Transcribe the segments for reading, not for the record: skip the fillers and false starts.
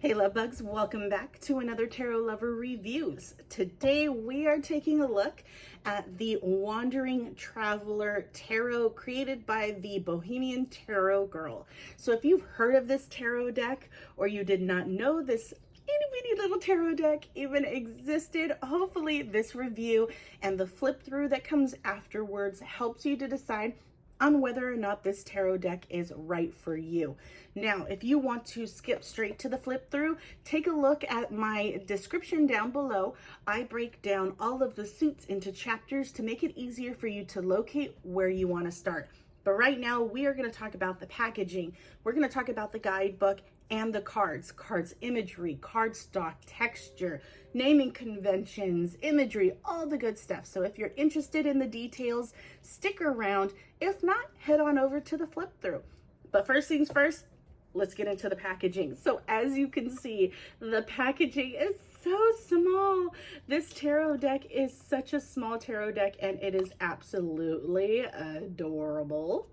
Hey love bugs, welcome back to another Tarot Lover Reviews. Today we are taking a look at the Wandering Traveler Tarot created by the Bohemian Tarot Girl. So if you've heard of this tarot deck or you did not know this itty bitty little tarot deck even existed, hopefully this review and the flip through that comes afterwards helps you to decide on whether or not this tarot deck is right for you. Now, if you want to skip straight to the flip through, take a look at my description down below. I break down all of the suits into chapters to make it easier for you to locate where you want to start. But right now, we are going to talk about the packaging. We're going to talk about the guidebook and the cards imagery, cardstock, texture, naming conventions, imagery, all the good stuff. So if you're interested in the details, stick around. If not, head on over to the flip through. But first things first, let's get into the packaging. So as you can see, the packaging is so small. This tarot deck is such a small tarot deck and it is absolutely adorable.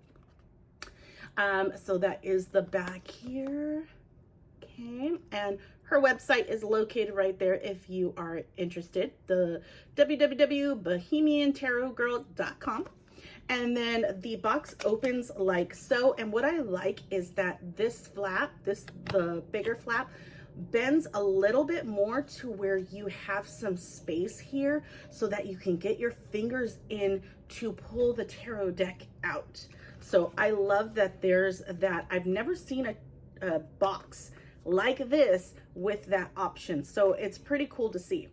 So that is the back here. Okay, and her website is located right there if you are interested, the www.bohemiantarotgirl.com. And then the box opens like so, and what I like is that this flap, the bigger flap, bends a little bit more to where you have some space here so that you can get your fingers in to pull the tarot deck out. So I love that there's that. I've never seen a box like this with that option, so it's pretty cool to see.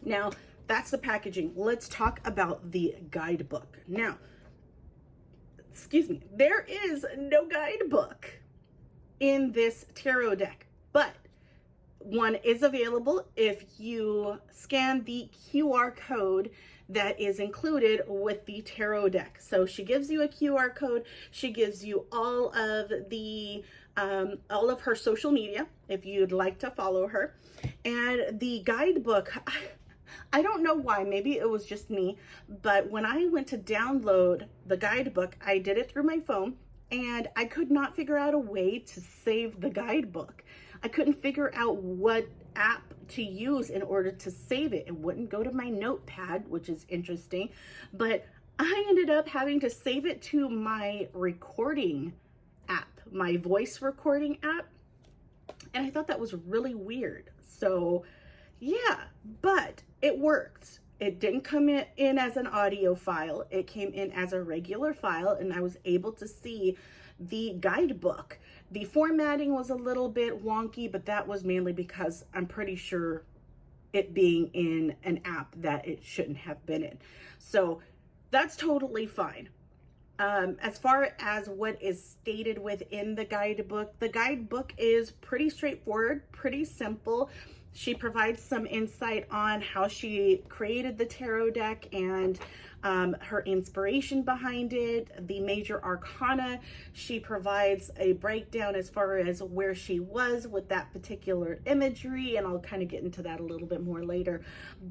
Now that's the packaging. Let's talk about the guidebook. Now, excuse me, there is no guidebook in this tarot deck, but one is available if you scan the QR code that is included with the tarot deck. So she gives you a QR code. She gives you all of her social media if you'd like to follow her. And the guidebook, I don't know why, maybe it was just me, but when I went to download the guidebook, I did it through my phone and I could not figure out a way to save the guidebook. I couldn't figure out what app to use in order to save it. It wouldn't go to my notepad, which is interesting, but I ended up having to save it to my recording app, my voice recording app. And I thought that was really weird. So yeah, but it worked. It didn't come in as an audio file. It came in as a regular file and I was able to see the guidebook. The formatting was a little bit wonky, but that was mainly because I'm pretty sure it being in an app that it shouldn't have been in. So that's totally fine. As far as what is stated within the guidebook is pretty straightforward, pretty simple. She provides some insight on how she created the tarot deck and her inspiration behind it, the major arcana. She provides a breakdown as far as where she was with that particular imagery, and I'll kind of get into that a little bit more later.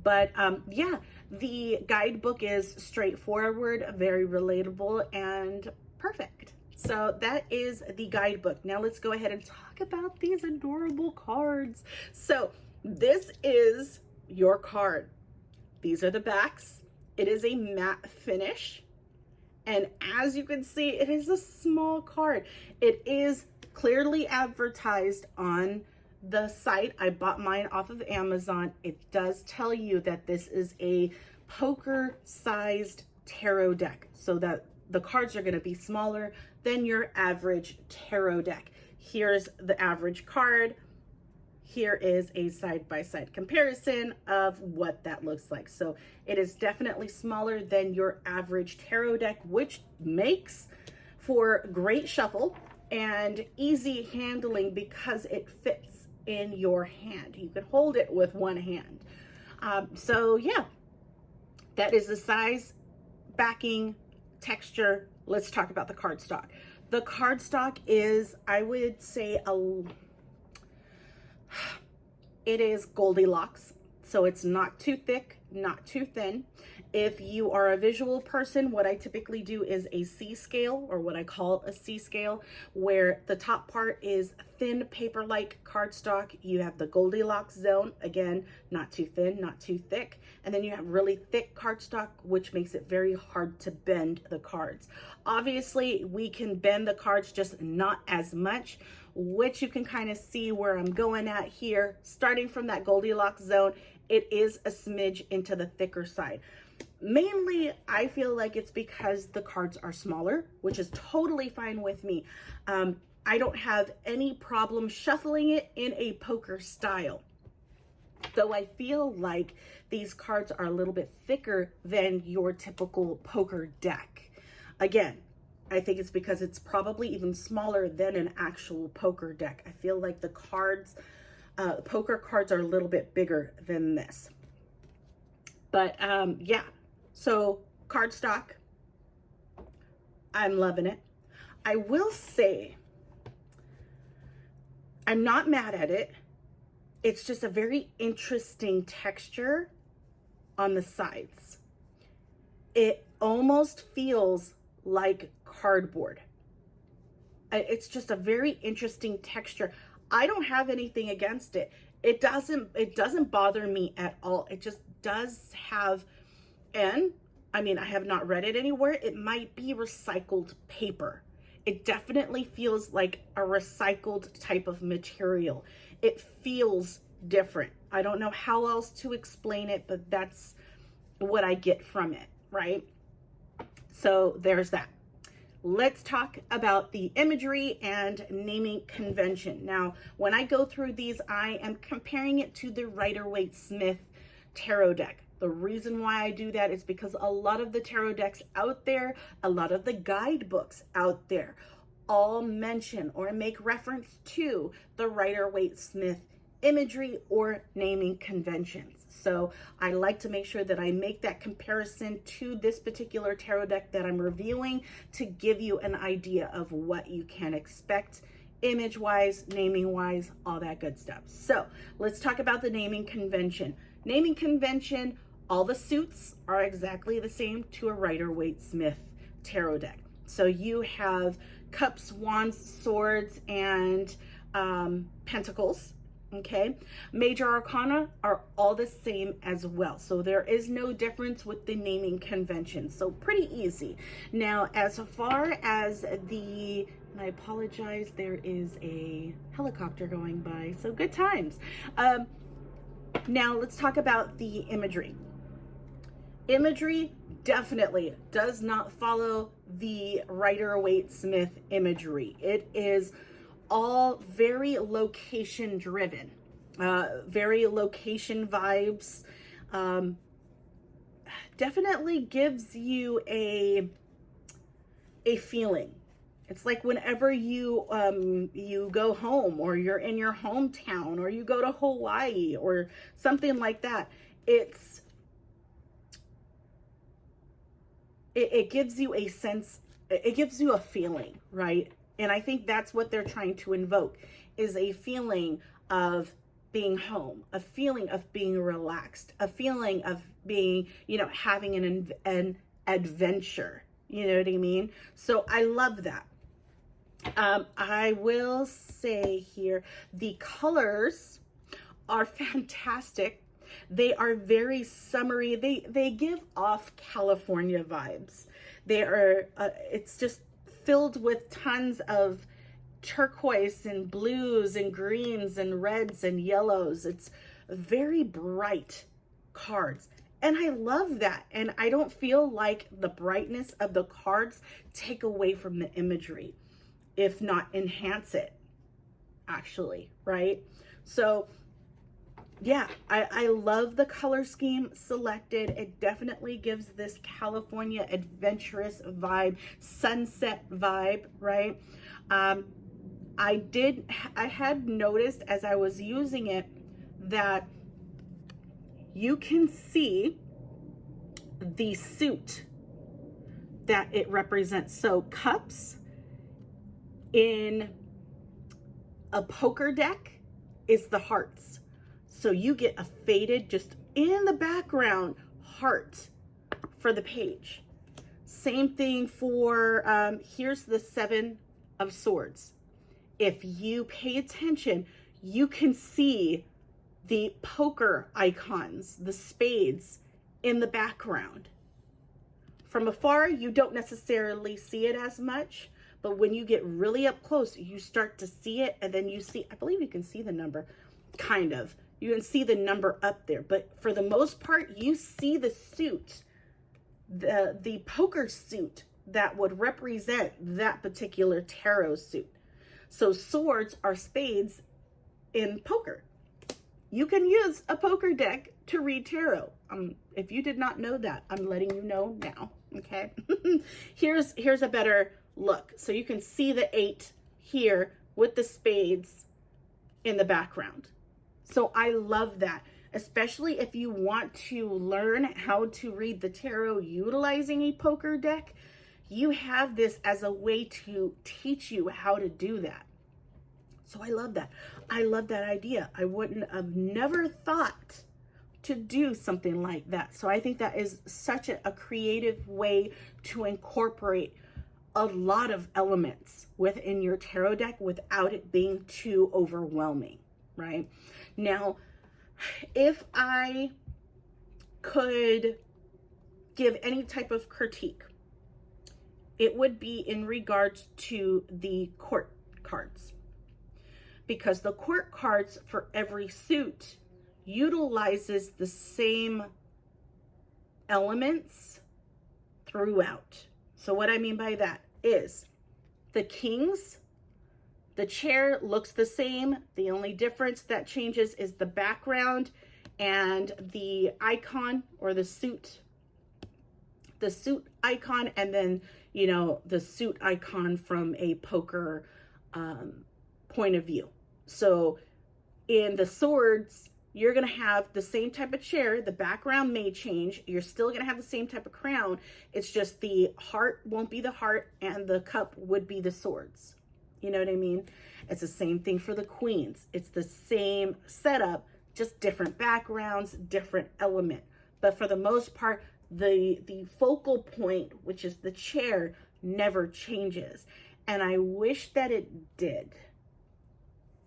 But yeah, the guidebook is straightforward, very relatable, and perfect. So that is the guidebook. Now let's go ahead and talk about these adorable cards. So this is your card. These are the backs. It is a matte finish. And as you can see, it is a small card. It is clearly advertised on the site. I bought mine off of Amazon. It does tell you that this is a poker-sized tarot deck, so that the cards are going to be smaller than your average tarot deck. Here's the average card. Here is a side-by-side comparison of what that looks like. So it is definitely smaller than your average tarot deck, which makes for great shuffle and easy handling because it fits in your hand. You can hold it with one hand. So yeah, that is the size, backing, texture. Let's talk about the cardstock. The cardstock is, I would say, it is Goldilocks. So it's not too thick, not too thin. If you are a visual person, what I typically do is a C scale, or what I call a C scale, where the top part is thin paper-like cardstock. You have the Goldilocks zone, again, not too thin, not too thick. And then you have really thick cardstock, which makes it very hard to bend the cards. Obviously, we can bend the cards, just not as much, which you can kind of see where I'm going at here. Starting from that Goldilocks zone, it is a smidge into the thicker side. Mainly, I feel like it's because the cards are smaller, which is totally fine with me. I don't have any problem shuffling it in a poker style. Though I feel like these cards are a little bit thicker than your typical poker deck. Again, I think it's because it's probably even smaller than an actual poker deck. I feel like the cards, poker cards, are a little bit bigger than this. But yeah, so cardstock, I'm loving it. I will say, I'm not mad at it. It's just a very interesting texture on the sides. It almost feels like cardboard. It's just a very interesting texture. I don't have anything against it. It doesn't bother me at all. It just does have, and I mean, I have not read it anywhere. It might be recycled paper. It definitely feels like a recycled type of material. It feels different. I don't know how else to explain it, but that's what I get from it, right? So there's that. Let's talk about the imagery and naming convention. Now, when I go through these, I am comparing it to the Rider-Waite-Smith tarot deck. The reason why I do that is because a lot of the tarot decks out there, a lot of the guidebooks out there, all mention or make reference to the Rider-Waite-Smith imagery or naming conventions. So I like to make sure that I make that comparison to this particular tarot deck that I'm reviewing to give you an idea of what you can expect image-wise, naming-wise, all that good stuff. So let's talk about the naming convention. Naming convention, all the suits are exactly the same to a Rider-Waite-Smith tarot deck. So you have cups, wands, swords, and pentacles. Okay, major arcana are all the same as well. So there is no difference with the naming convention. So pretty easy. Now, as far as the, and I apologize, there is a helicopter going by. So good times. Now let's talk about the imagery. Imagery definitely does not follow the Rider-Waite-Smith imagery. It is all very location driven, very location vibes. Definitely gives you a feeling. It's like whenever you you go home, or you're in your hometown, or you go to Hawaii or something like that. It gives you a sense, it gives you a feeling, right? And I think that's what they're trying to invoke, is a feeling of being home, a feeling of being relaxed, a feeling of being, you know, having an adventure. You know what I mean? So I love that. I will say here, the colors are fantastic. They are very summery. They give off California vibes. They are, it's just filled with tons of turquoise and blues and greens and reds and yellows. It's very bright cards. And I love that. And I don't feel like the brightness of the cards take away from the imagery, if not enhance it, actually, right? So yeah, I love the color scheme selected. It definitely gives this California adventurous vibe, sunset vibe, right? I had noticed as I was using it that you can see the suit that it represents. So cups in a poker deck is the hearts. So you get a faded, just in the background, heart for the page. Same thing for, here's the 7 of Swords. If you pay attention, you can see the poker icons, the spades in the background. From afar, you don't necessarily see it as much, but when you get really up close, you start to see it, and then you see, I believe you can see the number, kind of. You can see the number up there, but for the most part, you see the suit, the poker suit that would represent that particular tarot suit. So swords are spades in poker. You can use a poker deck to read tarot. If you did not know that, I'm letting you know now, okay? Here's a better look. So you can see the 8 here with the spades in the background. So I love that, especially if you want to learn how to read the tarot utilizing a poker deck. You have this as a way to teach you how to do that. So I love that. I love that idea. I wouldn't have never thought to do something like that. So I think that is such a creative way to incorporate a lot of elements within your tarot deck without it being too overwhelming, right? Now, if I could give any type of critique, it would be in regards to the court cards. Because the court cards for every suit utilizes the same elements throughout. So what I mean by that is the kings, the chair looks the same. The only difference that changes is the background and the icon or the suit icon, and then, you know, the suit icon from a poker point of view. So in the swords, you're going to have the same type of chair. The background may change. You're still going to have the same type of crown. It's just the heart won't be the heart and the cup would be the swords. You know what I mean? It's the same thing for the queens. It's the same setup, just different backgrounds, different element. But for the most part, the focal point, which is the chair, never changes. And I wish that it did.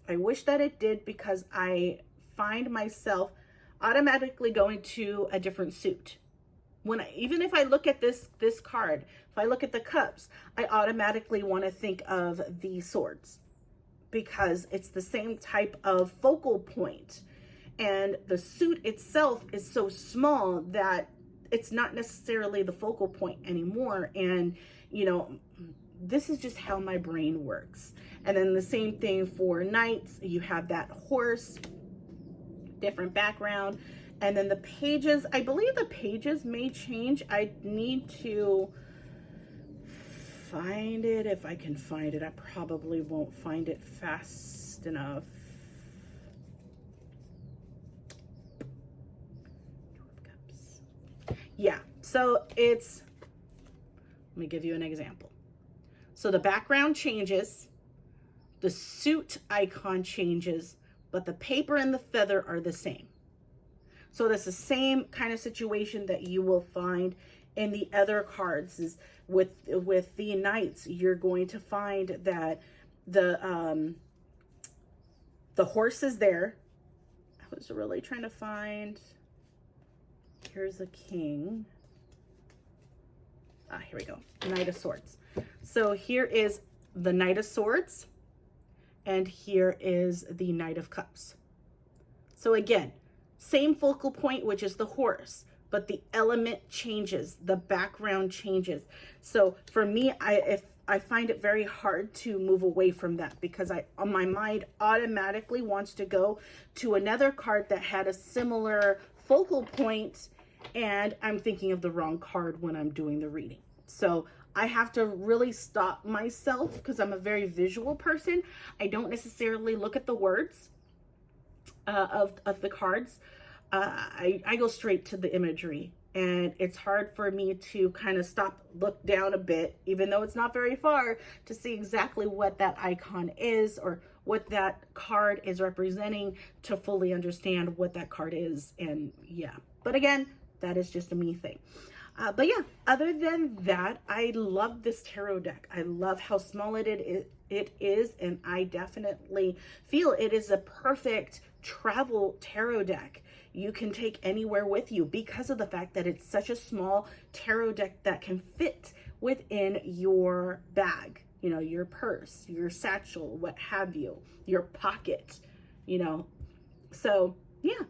I wish that it did, because I find myself automatically going to a different suit. Even if I look at this card, if I look at the cups, I automatically want to think of the swords, because it's the same type of focal point. And the suit itself is so small that it's not necessarily the focal point anymore. And, you know, this is just how my brain works. And then the same thing for knights. You have that horse, different background. And then the pages, I believe the pages may change. I need to find it. If I can find it, I probably won't find it fast enough. Yeah, so it's, let me give you an example. So the background changes, the suit icon changes, but the paper and the feather are the same. So that's the same kind of situation that you will find in the other cards. Is with the knights, you're going to find that the horse is there. I was really trying to find, here's a king. Here we go, Knight of Swords. So here is the Knight of Swords, and here is the Knight of Cups. So again, same focal point, which is the horse, but the element changes, the background changes. So for me, I find it very hard to move away from that, because my mind automatically wants to go to another card that had a similar focal point, and I'm thinking of the wrong card when I'm doing the reading. So I have to really stop myself, because I'm a very visual person. I don't necessarily look at the words of the cards. I go straight to the imagery, and it's hard for me to kind of look down a bit, even though it's not very far, to see exactly what that icon is or what that card is representing to fully understand what that card is. And yeah, but again, that is just a me thing. But yeah, other than that, I love this tarot deck. I love how small it is, and I definitely feel it is a perfect travel tarot deck. You can take anywhere with you because of the fact that it's such a small tarot deck that can fit within your bag, you know, your purse, your satchel, what have you, your pocket, you know. So yeah,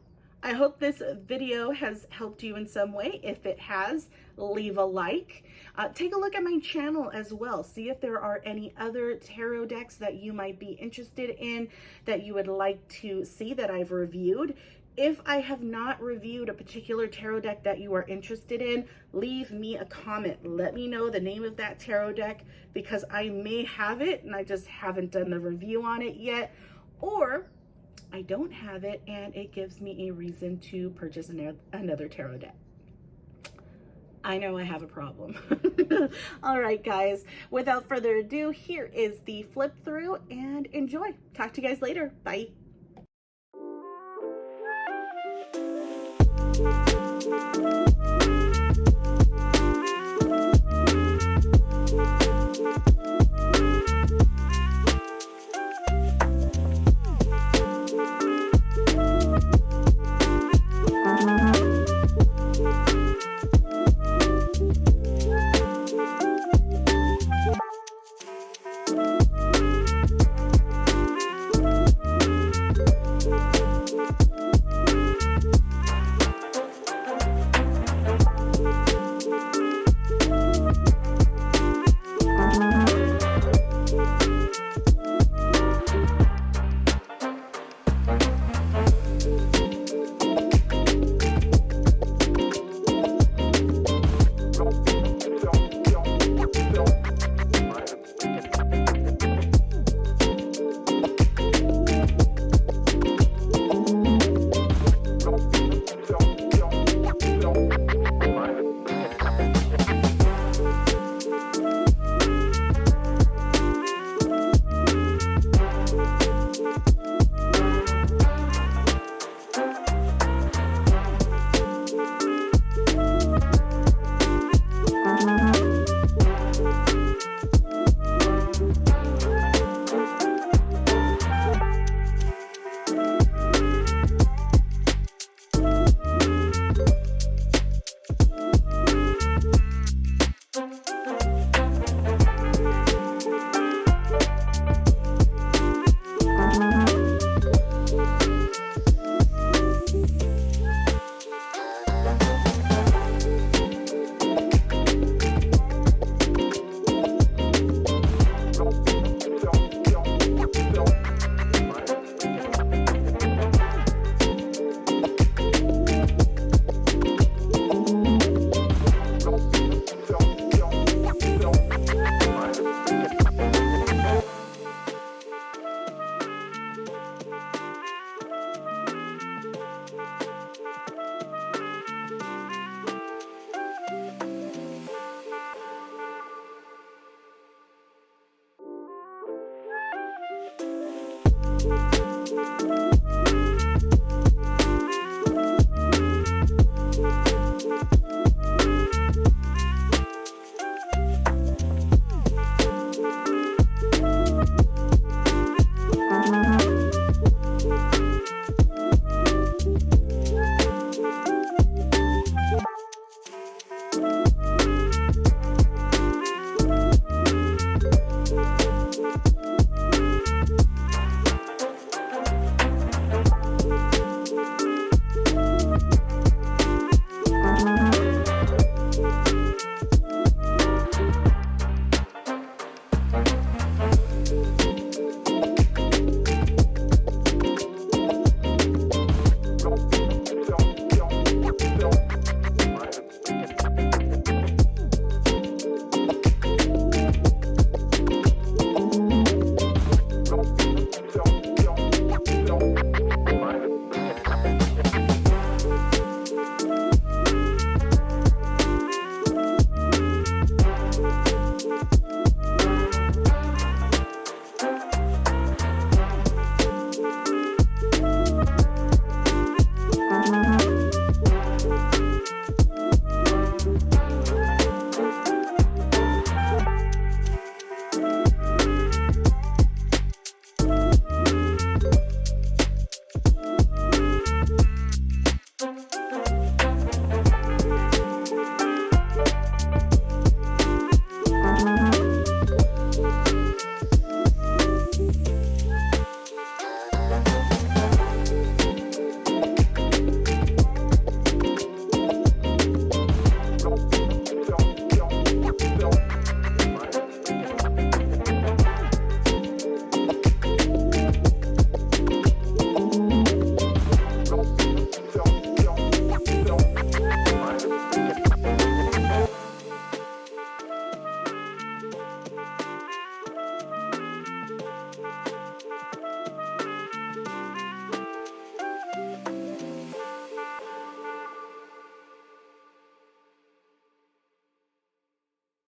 I hope this video has helped you in some way. If it has, leave a like. Take a look at my channel as well. See if there are any other tarot decks that you might be interested in, that you would like to see that I've reviewed. If I have not reviewed a particular tarot deck that you are interested in, leave me a comment. Let me know the name of that tarot deck, because I may have it and I just haven't done the review on it yet, or I don't have it and it gives me a reason to purchase another tarot deck. I know I have a problem. All right, guys, without further ado, here is the flip through, and enjoy. Talk to you guys later. Bye.